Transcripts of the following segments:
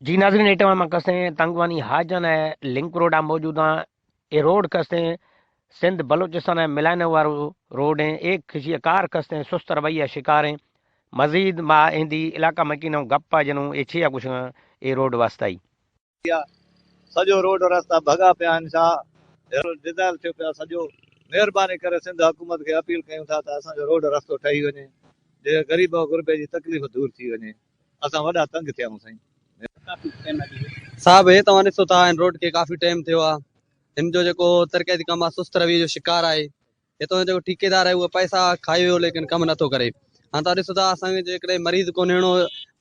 जी नाज़रीन, एटवा मां कसें तंगवानी हाजन है लिंक रोड आ मौजूद आ। ए रोड कसें सिंध बलोचिस्तान मिलाने वारो रोड है। एक किसी कार कसें सुस्त रवैया शिकार है। मजीद मां इंदी इलाका मकीनों गप्पा जनूं ए छिया कुछ ए रोड वास्ताई या सॼो रोड रस्ता भॻा पिया आहिनि। छा अहिड़ो डिज़ाइल थियो पियो आहे सॼो। महिरबानी करे सिंध हुकूमत खे अपील कयूं था त असांजो रोड रस्तो ठही वञे, जे ग़रीब गुरबे जी तकलीफ़ दूर थी वञे। असां वॾा तंग थिया आहियूं साईं। साहब हे तव्हां ॾिसो था हिन रोड खे काफ़ी टाइम थियो आहे। हिन जो जेको तरक़ियाती कमु आहे सुस्त रवैये जो शिकार आहे। हितां जो जेको ठेकेदार आहे उहो पैसा खाई वियो लेकिन कमु नथो करे। हाणे तव्हां ॾिसो था असांखे जेकॾहिं मरीज़ को नेणो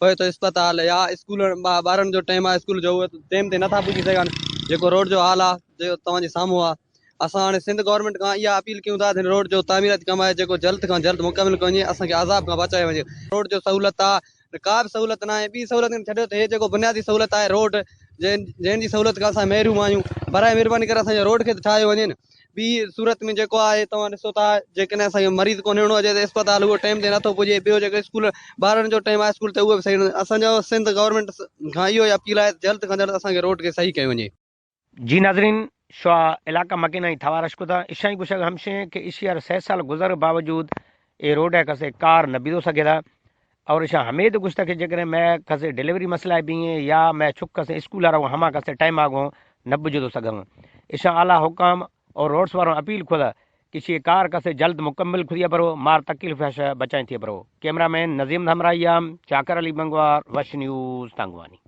पए थो इस्पताल या स्कूल ॿारनि जो टाइम आहे स्कूल जो, उहे टाइम ते नथा पुॼी सघनि। जेको रोड जो हाल आहे जेको तव्हांजे साम्हूं आहे। असां हाणे सिंध गवर्नमेंट खां इहा अपील कयूं था त हिन रोड जो तामीराती कमु आहे जेको जल्द खां जल्द मुकमिल कयो वञे, असांखे अज़ाब खां बचाए वञे। रोड जो सहूलियत आहे, का बि सहूलियत न आहे। ॿी सहूलियत छॾियो त हे जेको बुनियादी सहूलियत आहे रोड जंहिंजी सहूलियत खां असां महिरूम आहियूं, बराए महिरबानी करे असांजे रोड खे ठाहियो वञे। ॿी सूरत में जेको आहे तव्हां ॾिसो था जेकॾहिं असांखे मरीज़ को नेणो अचे त इस्पताल उहो टाइम ते नथो पुॼे। ॿियो जेको स्कूल ॿारनि जो टाइम आहे स्कूल ते उहो बि सही न। असांजो सिंध गवर्नमेंट खां इहो ई अपील आहे जल्द खां जल्द असांखे रोड खे सही कयो वञे। जी नाज़रीन, शा इलाका मकीना थावारश कुदा इशाई कुशक हमशे के इशियार 6 साल गुजर बावजूद ए रोड है कसे कार न बिदो सके था। और इशा हमें तो कुछ तक जगह मैं कसे डिलीवरी मसला भी है या मैं छुक कसे स्कूल आ रहा हमा कसे टाइम आगो न बुझो तो सगम। इशा आला हुकाम और रोड्स वालों अपील खुदा किसी कार कसे जल्द मुकम्मल खुदिया बरो मार तकलीफ बचाई थी बरो। कैमरामैन नजीम धमरायाम, चाकर अली बंगवार, वश न्यूज़ तंगवानी।